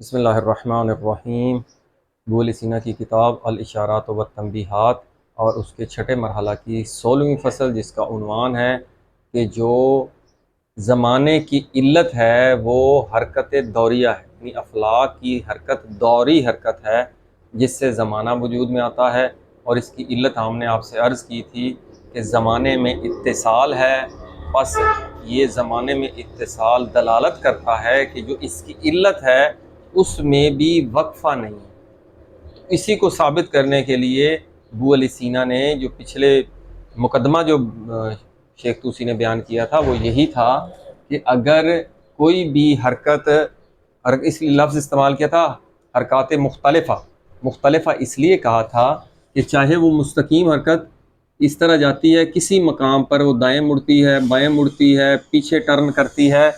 بسم اللہ الرحمن الرحیم۔ ابو علی سینا کی کتاب الاشارات و تنبیہات اور اس کے چھٹے مرحلہ کی 16ویں فصل، جس کا عنوان ہے کہ جو زمانے کی علت ہے وہ حرکت دوریہ ہے، یعنی افلاک کی حرکت دوری حرکت ہے جس سے زمانہ وجود میں آتا ہے۔ اور اس کی علت ہم نے آپ سے عرض کی تھی کہ زمانے میں اتصال ہے، بس یہ زمانے میں اتصال دلالت کرتا ہے کہ جو اس کی علت ہے اس میں بھی وقفہ نہیں ہے۔ اسی کو ثابت کرنے کے لیے ابو علی سینا نے جو پچھلے مقدمہ جو شیخ طوسی نے بیان کیا تھا وہ یہی تھا کہ اگر کوئی بھی حرکت، اس لیے لفظ استعمال کیا تھا حرکات مختلفہ، مختلفہ اس لیے کہا تھا کہ چاہے وہ مستقیم حرکت اس طرح جاتی ہے، کسی مقام پر وہ دائیں مڑتی ہے، بائیں مڑتی ہے، پیچھے ٹرن کرتی ہے،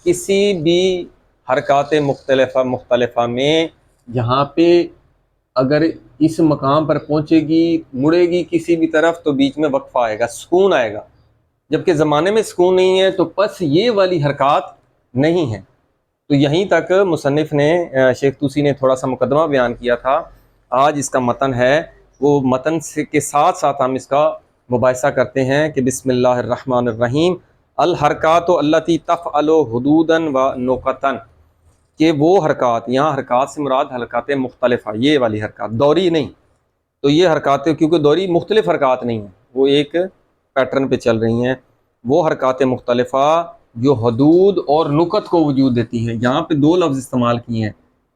کسی بھی حرکات مختلفہ میں جہاں پہ اگر اس مقام پر پہنچے گی، مڑے گی کسی بھی طرف، تو بیچ میں وقفہ آئے گا، سکون آئے گا۔ جبکہ زمانے میں سکون نہیں ہے تو پس یہ والی حرکات نہیں ہیں۔ تو یہیں تک مصنف نے، شیخ طوسی نے تھوڑا سا مقدمہ بیان کیا تھا۔ آج اس کا متن ہے، وہ متن کے ساتھ ساتھ ہم اس کا مباحثہ کرتے ہیں کہ بسم اللہ الرحمن الرحیم۔ الحرکات التی تفعل حدودا و نقطا، کہ وہ حرکات، یہاں حرکات سے مراد حرکات مختلفہ، یہ والی حرکات دوری نہیں، تو یہ حرکات کیونکہ دوری مختلف حرکات نہیں ہیں، وہ ایک پیٹرن پہ چل رہی ہیں، وہ حرکات مختلفہ جو حدود اور نقط کو وجود دیتی ہیں۔ یہاں پہ دو لفظ استعمال کیے ہیں،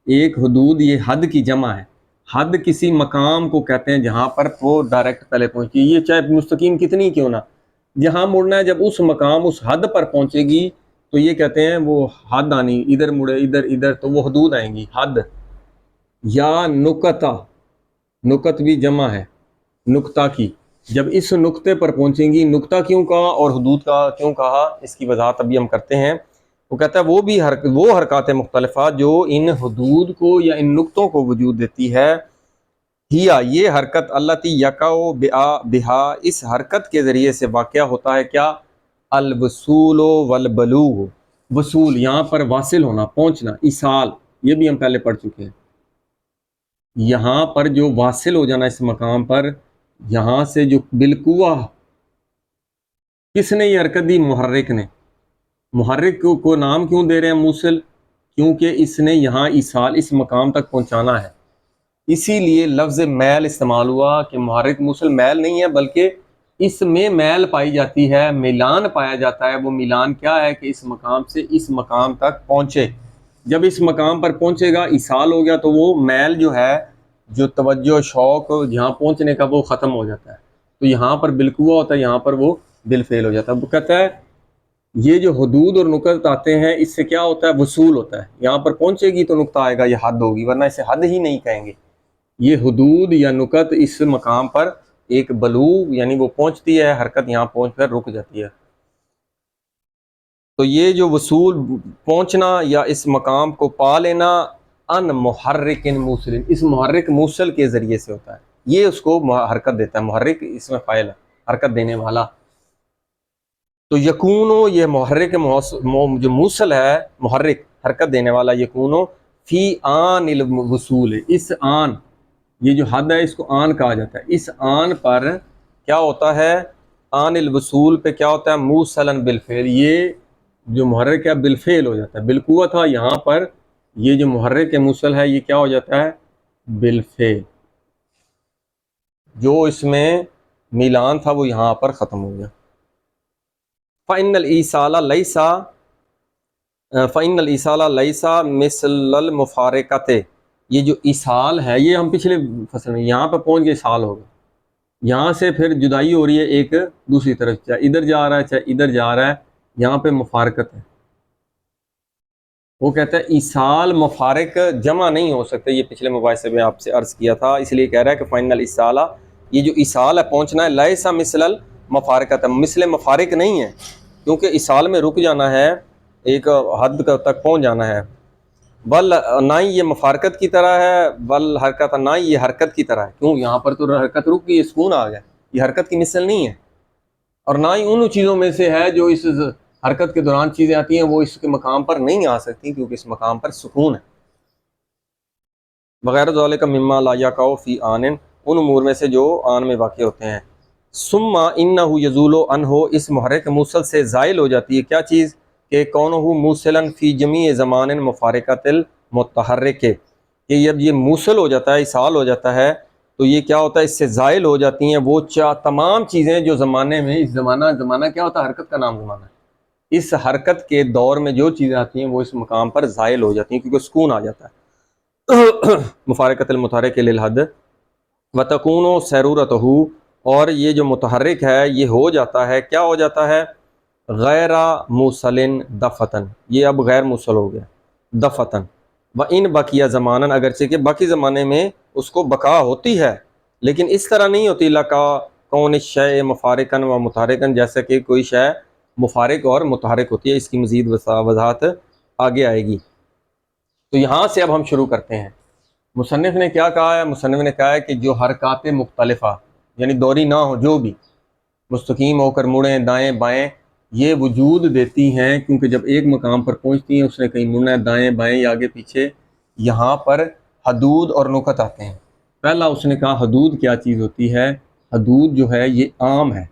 ایک حدود، یہ حد کی جمع ہے، حد کسی مقام کو کہتے ہیں جہاں پر وہ ڈائریکٹ پہلے پہنچی، یہ چاہے مستقیم کتنی کیوں نہ، جہاں مڑنا ہے جب اس مقام اس حد پر پہنچے گی تو یہ کہتے ہیں وہ حد آنی، ادھر مڑے ادھر تو وہ حدود آئیں گی، حد۔ یا نقطہ، نقط بھی جمع ہے نقطہ کی، جب اس نقطے پر پہنچیں گی، نقطہ کیوں کہا اور حدود کا کیوں کہا، اس کی وضاحت ابھی ہم کرتے ہیں۔ وہ کہتا ہے وہ بھی وہ حرکات مختلفہ جو ان حدود کو یا ان نقطوں کو وجود دیتی ہے، ہیا یہ حرکت التی یقع بہا، اس حرکت کے ذریعے سے واقع ہوتا ہے کیا، الوصول والبلوغ، وصول یہاں پر واصل ہونا، پہنچنا، ایصال، یہ بھی ہم پہلے پڑھ چکے ہیں۔ یہاں پر جو واصل ہو جانا اس مقام پر، یہاں سے جو بالقوہ، کس نے یہ حرکت دی، محرک نے۔ محرک کو نام کیوں دے رہے ہیں موصل، کیونکہ اس نے یہاں ایصال، اس مقام تک پہنچانا ہے، اسی لیے لفظ میل استعمال ہوا کہ محرک موصل میل نہیں ہے، بلکہ اس میں میل پائی جاتی ہے، میلان پایا جاتا ہے۔ وہ میلان کیا ہے کہ اس مقام سے اس مقام تک پہنچے، جب اس مقام پر پہنچے گا، ایصال ہو گیا، تو وہ میل جو ہے، جو توجہ شوق جہاں پہنچنے کا، وہ ختم ہو جاتا ہے، تو یہاں پر بالقوہ ہوتا ہے، یہاں پر وہ بالفعل ہو جاتا ہے۔ وہ کہتا ہے یہ جو حدود اور نقط آتے ہیں، اس سے کیا ہوتا ہے، وصول ہوتا ہے، یہاں پر پہنچے گی تو نقطہ آئے گا، یہ حد ہوگی، ورنہ اسے حد ہی نہیں کہیں گے۔ یہ حدود یا نقط اس مقام پر ایک بلوغ، یعنی وہ پہنچتی ہے حرکت، یہاں پہنچ کر رک جاتی ہے۔ تو یہ جو وصول، پہنچنا یا اس مقام کو پا لینا، ان محرک موصل، اس محرک موصل کے ذریعے سے ہوتا ہے، یہ اس کو حرکت دیتا ہے، محرک اس میں فاعل ہے، حرکت دینے والا۔ تو یکونو، یہ محرک جو موصل ہے، محرک حرکت دینے والا، یکونو فی آن الوصول، اس آن، یہ جو حد ہے اس کو آن کہا جاتا ہے، اس آن پر کیا ہوتا ہے، آن الوصول پہ کیا ہوتا ہے، موصلاً بالفعل، یہ جو محرک ہے بالفعل ہو جاتا ہے، بالقوہ تھا، یہاں پر یہ جو محرک موصل ہے یہ کیا ہو جاتا ہے، بالفعل، جو اس میں میلان تھا وہ یہاں پر ختم ہو گیا۔ فإن الإيصال ليس مثل المفارقۃ، یہ جو ایصال ہے، یہ ہم پچھلے فصل میں یہاں پہ پہنچ کے ایصال ہوگا، یہاں سے پھر جدائی ہو رہی ہے ایک دوسری طرف، چاہے ادھر جا رہا ہے چاہے ادھر جا رہا ہے، یہاں پہ مفارقت ہے۔ وہ کہتا ہے ایصال مفارق جمع نہیں ہو سکتے، یہ پچھلے مباحثے میں آپ سے عرض کیا تھا، اس لیے کہہ رہا ہے کہ فإن الإيصال، یہ جو ایصال ہے، پہنچنا ہے، لیس مثل المفارقۃ، مثل مفارق نہیں ہے، کیونکہ ایصال میں رک جانا ہے، ایک حد تک پہنچ جانا ہے، بل نہ ہی یہ مفارقت کی طرح ہے، بل حرکت، نہ ہی یہ حرکت کی طرح ہے، کیوں، یہاں پر تو حرکت رک گئی، سکون آ گیا، یہ حرکت کی مثل نہیں ہے، اور نہ ہی ان چیزوں میں سے ہے جو اس حرکت کے دوران چیزیں آتی ہیں وہ اس کے مقام پر نہیں آ سکتی، کیونکہ اس مقام پر سکون ہے۔ وغیرہ ذالک مما لا یقع فی آن، ان امور میں سے جو آن میں واقع ہوتے ہیں۔ ثم انہ یزول عنہ، اس محرک موصل سے زائل ہو جاتی ہے کیا چیز؟ کہ کونہ موصلا فی جمیع زمان مفارقۃ المتحرک، کہ جب یہ موصل ہو جاتا ہے، اصال ہو جاتا ہے، تو یہ کیا ہوتا ہے؟ اس سے زائل ہو جاتی ہیں وہ تمام چیزیں جو زمانے میں، اس زمانہ کیا ہوتا ہے؟ حرکت کا نام زمانہ ہے۔ اس حرکت کے دور میں جو چیزیں آتی ہیں وہ اس مقام پر زائل ہو جاتی ہیں، کیونکہ سکون آ جاتا ہے۔ مفارقۃ المتحرک للحد وتکون سیرورتہ، اور یہ جو متحرک ہے یہ ہو جاتا ہے، کیا ہو جاتا ہے؟ غیر موصل دفتن، یہ اب غیر موصل ہو گیا دفتن، و ان بقیہ زمانن، اگرچہ کہ باقی زمانے میں اس کو بقا ہوتی ہے، لیکن اس طرح نہیں ہوتی لکا کون الشیء مفارقن و متحرکن، جیسا کہ کوئی شے مفارق اور متحرک ہوتی ہے۔ اس کی مزید وضاحت آگے آئے گی۔ تو یہاں سے اب ہم شروع کرتے ہیں۔ مصنف نے کیا کہا ہے؟ مصنف نے کہا ہے کہ جو حرکات مختلفہ، یعنی دوری نہ ہو، جو بھی مستقیم ہو کر مڑیں دائیں بائیں، یہ وجود دیتی ہیں کیونکہ جب ایک مقام پر پہنچتی ہیں اس نے کہیں مڑنا ہے دائیں بائیں یا آگے پیچھے، یہاں پر حدود اور نکت آتے ہیں۔ پہلا اس نے کہا حدود کیا چیز ہوتی ہے؟ حدود جو ہے یہ عام ہے،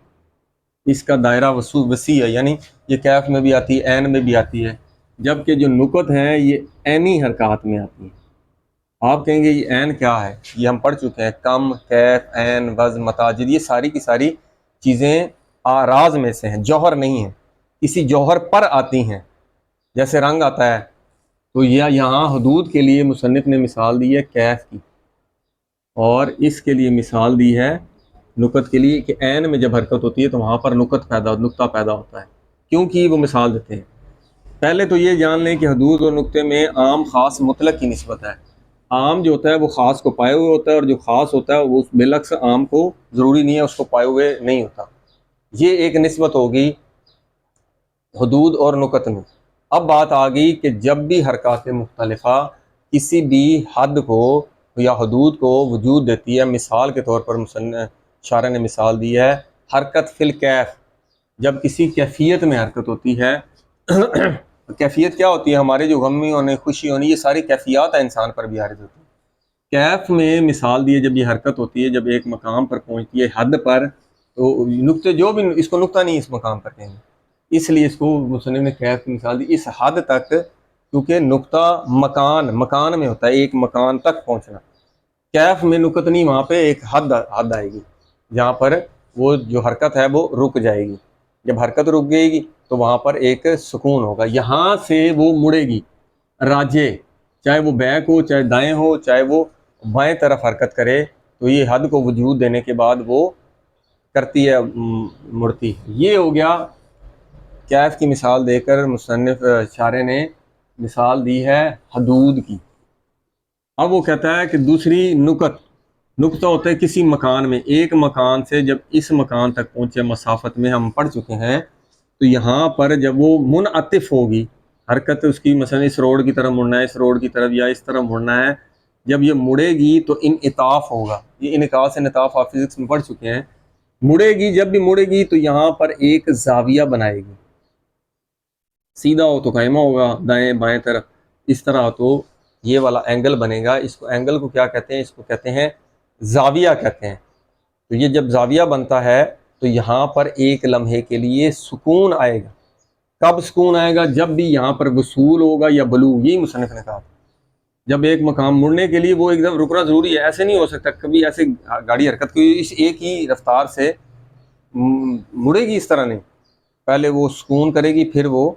اس کا دائرہ وسیع ہے، یعنی یہ کیف میں بھی آتی ہے، عین میں بھی آتی ہے، جبکہ جو نکت ہیں یہ عینی حرکات میں آتی ہیں۔ آپ کہیں گے یہ عین کیا ہے؟ یہ ہم پڑھ چکے ہیں، کم، کیف، عین، وزن، متاجد، یہ ساری کی ساری چیزیں آراز میں سے ہیں، جوہر نہیں ہیں، کسی جوہر پر آتی ہیں۔ جیسے رنگ آتا ہے، تو یہ یہاں حدود کے لیے مصنف نے مثال دی ہے کیف کی، اور اس کے لیے مثال دی ہے نکت کے لیے، کہ عین میں جب حرکت ہوتی ہے تو وہاں پر نقطہ پیدا ہوتا ہے۔ کیوں کی وہ مثال دیتے ہیں؟ پہلے تو یہ جان لیں کہ حدود اور نقطے میں عام خاص مطلق کی نسبت ہے۔ عام جو ہوتا ہے وہ خاص کو پائے ہوئے ہوتا ہے، اور جو خاص ہوتا ہے وہ بالعکس عام کو ضروری نہیں ہے اس کو پائے ہوئے نہیں ہوتا۔ یہ ایک نسبت ہوگی حدود اور نکت میں۔ اب بات آ گئی کہ جب بھی حرکات مختلفہ کسی بھی حد کو یا حدود کو وجود دیتی ہے، مثال کے طور پر شارح نے مثال دی ہے حرکت فی الکیف، جب کسی کیفیت میں حرکت ہوتی ہے۔ کیفیت کیا ہوتی ہے؟ ہمارے جو غمی ہونے، خوشی ہونی، یہ ساری کیفیات ہیں انسان پر بھی عارض ہوتی ہیں۔ کیف میں مثال دی ہے جب یہ حرکت ہوتی ہے، جب ایک مقام پر پہنچتی ہے حد پر، تو نقطے جو بھی، اس کو نقطہ نہیں اس مقام پر کہیں گے، اس لیے اس کو مصنف نے کیف کی مثال دی اس حد تک، کیونکہ نقطہ مکان میں ہوتا ہے، ایک مکان تک پہنچنا۔ کیف میں نقط نہیں، وہاں پہ ایک حد آئے گی جہاں پر وہ جو حرکت ہے وہ رک جائے گی۔ جب حرکت رک گئے گی تو وہاں پر ایک سکون ہوگا، یہاں سے وہ مڑے گی راجے، چاہے وہ بیک ہو، چاہے دائیں ہو، چاہے وہ بائیں طرف حرکت کرے، تو یہ حد کو وجود دینے کے بعد وہ کرتی ہے، مڑتی۔ یہ ہو گیا کیف کی مثال دے کر مصنف شارح نے مثال دی ہے حدود کی۔ اب وہ کہتا ہے کہ دوسری نقطہ ہوتا ہے کسی مکان میں، ایک مکان سے جب اس مکان تک پہنچے مسافت میں، ہم پڑھ چکے ہیں، تو یہاں پر جب وہ منعطف ہوگی حرکت اس کی، مثلا اس روڈ کی طرف مڑنا ہے، اس روڈ کی طرف یا اس طرف مڑنا ہے، جب یہ مڑے گی تو انعطاف ہوگا۔ یہ انعکاس انعطاف آپ فزکس میں پڑھ چکے ہیں۔ مڑے گی، جب بھی مڑے گی تو یہاں پر ایک زاویہ بنائے گی، سیدھا ہو تو قائمہ ہوگا، دائیں بائیں طرف اس طرح تو یہ والا اینگل بنے گا۔ اس کو اینگل کو کیا کہتے ہیں؟ اس کو کہتے ہیں زاویہ کہتے ہیں۔ تو یہ جب زاویہ بنتا ہے تو یہاں پر ایک لمحے کے لیے سکون آئے گا۔ کب سکون آئے گا؟ جب بھی یہاں پر وصول ہوگا یا بلوغ، یہی مصنف نے کہا۔ جب ایک مقام مڑنے کے لیے وہ ایک دم رکنا ضروری ہے، ایسے نہیں ہو سکتا کبھی ایسے گاڑی حرکت کی اس ایک ہی رفتار سے مڑے گی، اس طرح نہیں، پہلے وہ سکون کرے گی پھر وہ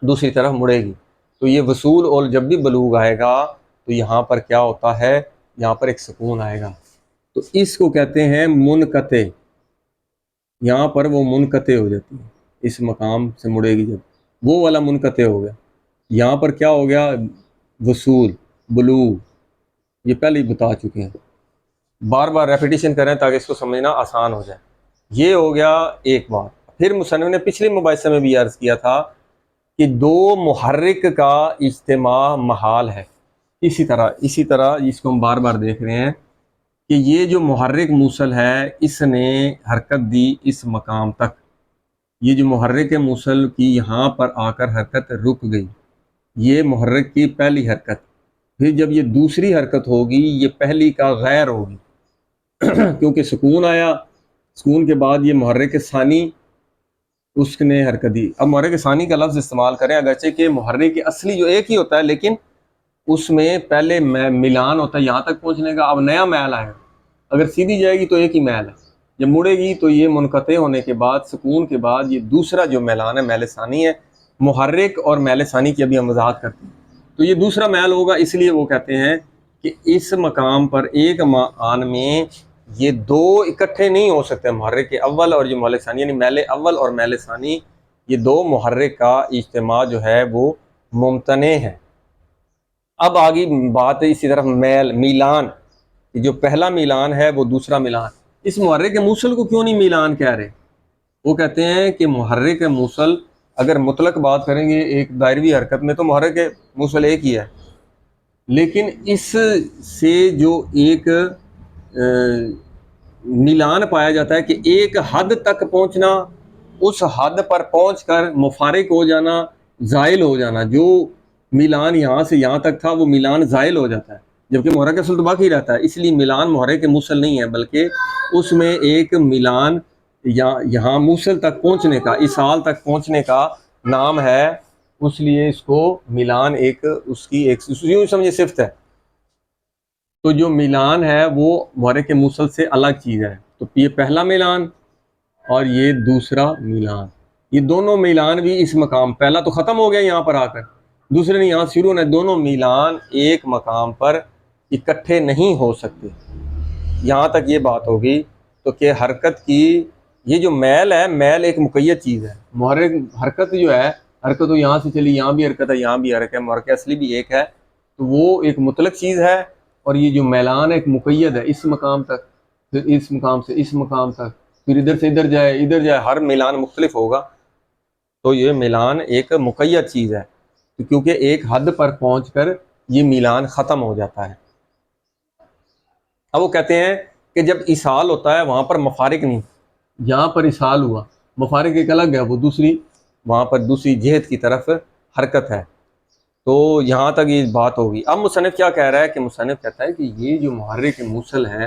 دوسری طرف مڑے گی۔ تو یہ وصول اور جب بھی بلوغ آئے گا تو یہاں پر کیا ہوتا ہے؟ یہاں پر ایک سکون آئے گا، تو اس کو کہتے ہیں منقطع۔ یہاں پر وہ منقطع ہو جاتی ہے، اس مقام سے مڑے گی جب، وہ والا منقطع ہو گیا۔ یہاں پر کیا ہو گیا؟ وصول، بلوغ، یہ پہلے ہی بتا چکے ہیں، بار بار ریپیٹیشن کریں تاکہ اس کو سمجھنا آسان ہو جائے۔ یہ ہو گیا ایک بات۔ پھر مصنف نے پچھلے مباحثے میں بھی عرض کیا تھا کہ دو محرک کا اجتماع محال ہے۔ اسی طرح اس کو ہم بار بار دیکھ رہے ہیں کہ یہ جو محرک موصل ہے اس نے حرکت دی اس مقام تک، یہ جو محرک موصل کی یہاں پر آ کر حرکت رک گئی، یہ محرک کی پہلی حرکت، پھر جب یہ دوسری حرکت ہوگی یہ پہلی کا غیر ہوگی کیونکہ سکون آیا، سکون کے بعد یہ محرک ثانی اس نے حرکت دی۔ اب محرک ثانی کا لفظ استعمال کریں، اگرچہ کہ محرک اصلی جو ایک ہی ہوتا ہے لیکن اس میں پہلے ملان ہوتا ہے یہاں تک پہنچنے کا، اب نیا میل آئے گا، اگر سیدھی جائے گی تو ایک ہی میل ہے، جب مڑے گی تو یہ منقطع ہونے کے بعد سکون کے بعد یہ دوسرا جو میلان ہے میل ثانی ہے۔ محرک اور میل ثانی کی ابھی ہم وضاحت کرتے ہیں، تو یہ دوسرا میل ہوگا، اس لیے وہ کہتے ہیں کہ اس مقام پر ایک آن میں یہ دو اکٹھے نہیں ہو سکتے، محرک اول اور جو محرک ثانی، یعنی میل اول اور میل ثانی یہ دو محرک کا اجتماع جو ہے وہ ممتنع ہے۔ اب آگی بات ہے اسی طرف میلان، جو پہلا میلان ہے وہ دوسرا میلان، اس محرک موصل کو کیوں نہیں میلان کہہ رہے؟ وہ کہتے ہیں کہ محرک موصل اگر مطلق بات کریں گے ایک دائروی حرکت میں تو محرک موصل ایک ہی ہے، لیکن اس سے جو ایک میلان پایا جاتا ہے کہ ایک حد تک پہنچنا، اس حد پر پہنچ کر مفارق ہو جانا، زائل ہو جانا، جو میلان یہاں سے یہاں تک تھا وہ میلان زائل ہو جاتا ہے، جبکہ محرک اصل تو باقی رہتا ہے، اس لیے میلان محرک موصل نہیں ہے، بلکہ اس میں ایک میلان یہاں موصل تک پہنچنے کا، اس حال تک پہنچنے کا نام ہے، اس لیے اس کو میلان ایک اس کی ایک یوں سمجھے صفت ہے۔ تو جو میلان ہے وہ محرک موصل سے الگ چیز ہے، تو یہ پہلا میلان اور یہ دوسرا میلان، یہ دونوں میلان بھی اس مقام، پہلا تو ختم ہو گیا یہاں پر آ کر، دوسرے نے یہاں شروع ہونا، دونوں میلان ایک مقام پر اکٹھے نہیں ہو سکتے۔ یہاں تک یہ بات ہوگی تو کہ حرکت کی یہ جو میل ہے، میل ایک مقید چیز ہے، محرک حرکت جو ہے، حرکت تو یہاں سے چلی، یہاں بھی حرکت ہے، یہاں بھی حرکت ہے، محرک اصلی بھی ایک ہے، تو وہ ایک مطلق چیز ہے، اور یہ جو میلان ایک مقید ہے، اس مقام تک، پھر اس مقام سے اس مقام تک، پھر ادھر سے ادھر جائے، ہر میلان مختلف ہوگا، تو یہ میلان ایک مقید چیز ہے، کیونکہ ایک حد پر پہنچ کر یہ میلان ختم ہو جاتا ہے۔ اب وہ کہتے ہیں کہ جب اصال ہوتا ہے وہاں پر مفارق نہیں، یہاں پر اصال ہوا، مفارق ایک الگ ہے، وہ دوسری وہاں پر دوسری جہت کی طرف حرکت ہے، تو یہاں تک یہ بات ہوگی۔ اب مصنف کیا کہہ رہا ہے کہ مصنف کہتا ہے کہ یہ جو محرک موصل ہے،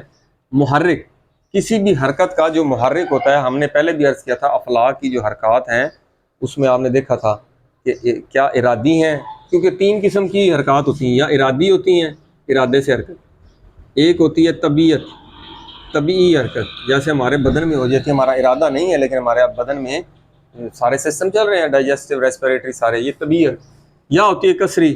محرک کسی بھی حرکت کا جو محرک ہوتا ہے، ہم نے پہلے بھی عرض کیا تھا افلاک کی جو حرکات ہیں اس میں آپ نے دیکھا تھا کہ کیا ارادی ہیں، کیونکہ تین قسم کی حرکات ہوتی ہیں، یا ارادی ہوتی ہیں ارادے سے حرکت، ایک ہوتی ہے طبیعی حرکت، جیسے ہمارے بدن میں ہو جاتی ہے، ہمارا ارادہ نہیں ہے لیکن ہمارے بدن میں سارے سسٹم چل رہے ہیں، ڈائجسٹو، ریسپیریٹری، سارے، یہ طبیعی حرکت، یا ہوتی ہے کسری،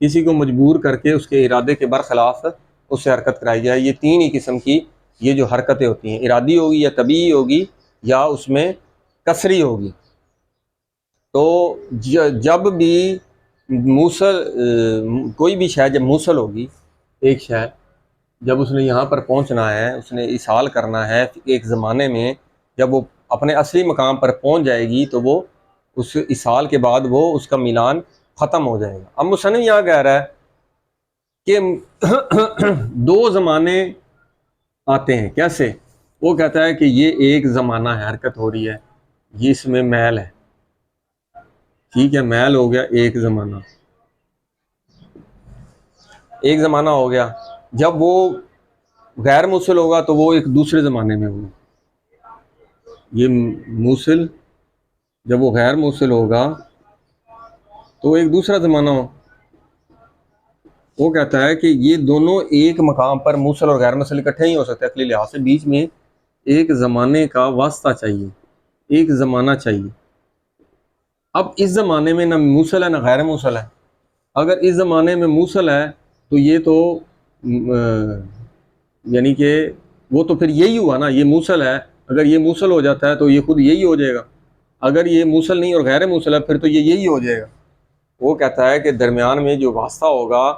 کسی کو مجبور کر کے اس کے ارادے کے برخلاف اس سے حرکت کرائی جائے، یہ تین ہی قسم کی یہ جو حرکتیں ہوتی ہیں، ارادی ہوگی یا طبیعی ہوگی یا اس میں کسری ہوگی۔ تو جب بھی موصل کوئی بھی شے جب موصل ہوگی، ایک شے جب اس نے یہاں پر پہنچنا ہے، اس نے اصال کرنا ہے ایک زمانے میں، جب وہ اپنے اصلی مقام پر پہنچ جائے گی تو وہ اس اصال کے بعد وہ اس کا میلان ختم ہو جائے گا۔ اب مصنف یہاں کہہ رہا ہے کہ دو زمانے آتے ہیں، کیسے؟ وہ کہتا ہے کہ یہ ایک زمانہ ہے، حرکت ہو رہی ہے، یہ اس میں میل ہے، ٹھیک ہے، میل ہو گیا ایک زمانہ، ایک زمانہ ہو گیا، جب وہ غیر موصل ہوگا تو وہ ایک دوسرے زمانے میں ہوگا، یہ موصل جب وہ غیر موصل ہوگا تو ایک دوسرا زمانہ ہو۔ وہ کہتا ہے کہ یہ دونوں ایک مقام پر موصل اور غیر موصل اکٹھے نہیں ہو سکتے عقلی لحاظ سے، بیچ میں ایک زمانے کا واسطہ چاہیے، ایک زمانہ چاہیے۔ اب اس زمانے میں نہ موصل ہے نہ غیر موصل ہے، اگر اس زمانے میں موصل ہے تو یہ تو یعنی کہ وہ تو پھر یہی ہوا نا، یہ موصل ہے، اگر یہ موصل ہو جاتا ہے تو یہ خود یہی ہو جائے گا، اگر یہ موصل نہیں اور غیر موصل ہے پھر تو یہ یہی ہو جائے گا۔ وہ کہتا ہے کہ درمیان میں جو واسطہ ہوگا،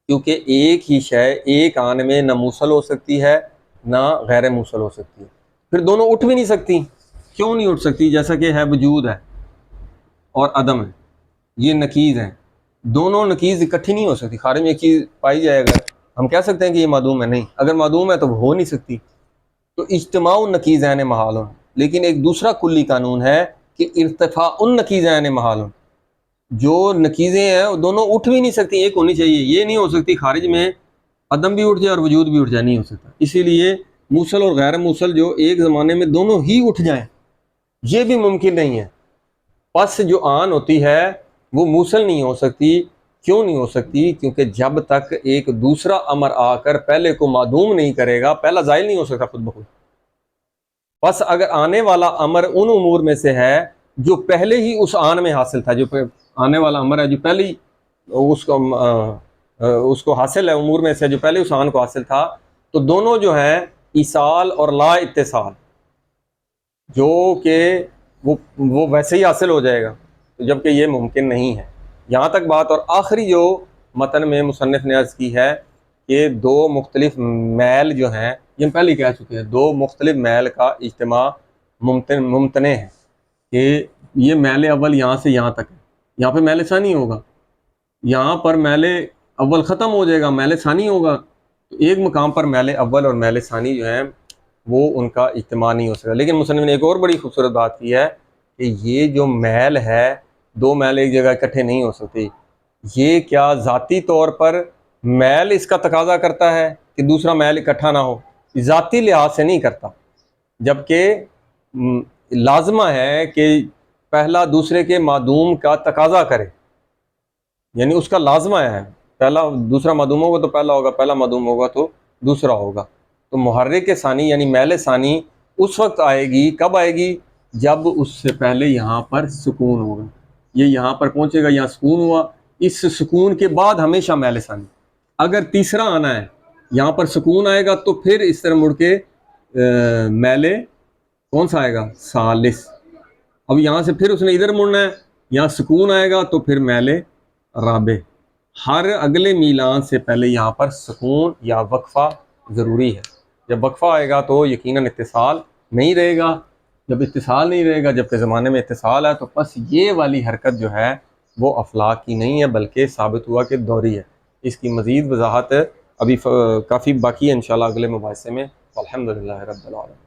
کیونکہ ایک ہی شے ایک آن میں نہ موصل ہو سکتی ہے نہ غیر موصل ہو سکتی ہے، پھر دونوں اٹھ بھی نہیں سکتی۔ کیوں نہیں اٹھ سکتی؟ جیسا کہ ہے وجود ہے اور عدم ہے، یہ نقیض ہیں، دونوں نقیض اکٹھی نہیں ہو سکتی۔ خارج میں ایک چیز پائی جائے اگر ہم کہہ سکتے ہیں کہ یہ معدوم ہے، نہیں، اگر معدوم ہے تو وہ ہو نہیں سکتی، تو اجتماع النقیضین محال، لیکن ایک دوسرا کلی قانون ہے کہ ارتفاع النقیضین محال، جو نقیزیں ہیں وہ دونوں اٹھ بھی نہیں سکتی، ایک ہونی چاہیے، یہ نہیں ہو سکتی خارج میں عدم بھی اٹھ جائے اور وجود بھی اٹھ جائے، نہیں ہو سکتا۔ اسی لیے موصل اور غیر موصل جو ایک زمانے میں دونوں ہی اٹھ جائیں، یہ بھی ممکن نہیں ہے۔ پس جو آن ہوتی ہے وہ موصل نہیں ہو سکتی۔ کیوں نہیں ہو سکتی؟ کیونکہ جب تک ایک دوسرا امر آ کر پہلے کو معدوم نہیں کرے گا، پہلا زائل نہیں ہو سکتا خود بخود۔ بس اگر آنے والا امر ان امور میں سے ہے جو پہلے ہی اس آن میں حاصل تھا، جو آنے والا امر ہے جو پہلے ہی اس کو حاصل ہے، امور میں سے جو پہلے اس آن کو حاصل تھا، تو دونوں جو ہیں ایصال اور لا اتصال، جو کہ وہ ویسے ہی حاصل ہو جائے گا، جبکہ یہ ممکن نہیں ہے۔ یہاں تک بات۔ اور آخری جو متن میں مصنف نے عرض کی ہے کہ دو مختلف میل جو ہیں، یہ ہم پہلے ہی کہہ چکے ہیں، دو مختلف میل کا اجتماع ممتنع ہے، کہ یہ میل اول یہاں سے یہاں تک ہے، یہاں پہ میل ثانی ہوگا، یہاں پر میل اول ختم ہو جائے گا، میل ثانی ہوگا، تو ایک مقام پر میل اول اور میل ثانی جو ہیں وہ ان کا اجتماع نہیں ہو سکا۔ لیکن مصنف نے ایک اور بڑی خوبصورت بات کی ہے کہ یہ جو میل ہے، دو میل ایک جگہ اکٹھے نہیں ہو سکتے، یہ کیا ذاتی طور پر میل اس کا تقاضا کرتا ہے کہ دوسرا میل اکٹھا نہ ہو؟ ذاتی لحاظ سے نہیں کرتا، جبکہ لازمہ ہے کہ پہلا دوسرے کے معدوم کا تقاضا کرے، یعنی اس کا لازمہ ہے، پہلا دوسرا معدوم ہوگا تو پہلا ہوگا، پہلا معدوم ہوگا تو دوسرا ہوگا۔ تو محرک ثانی یعنی میل ثانی اس وقت آئے گی، کب آئے گی؟ جب اس سے پہلے یہاں پر سکون ہوگا، یہ یہاں پر پہنچے گا، یہاں سکون ہوا، اس سکون کے بعد ہمیشہ میل ثانی۔ اگر تیسرا آنا ہے، یہاں پر سکون آئے گا تو پھر اس طرح مڑ کے میل کون سا آئے گا؟ ثالث۔ اب یہاں سے پھر اس نے ادھر مڑنا ہے، یہاں سکون آئے گا تو پھر میل رابع۔ ہر اگلے میلان سے پہلے یہاں پر سکون یا وقفہ ضروری ہے۔ جب وقفہ آئے گا تو یقیناً اتصال نہیں رہے گا، جب اتصال نہیں رہے گا، جبکہ زمانے میں اتصال ہے، تو بس یہ والی حرکت جو ہے وہ افلاک کی نہیں ہے بلکہ ثابت ہوا کہ دوری ہے۔ اس کی مزید وضاحت ابھی کافی باقی ہے انشاءاللہ اگلے مباحثے میں۔ الحمدللہ رب العالمین۔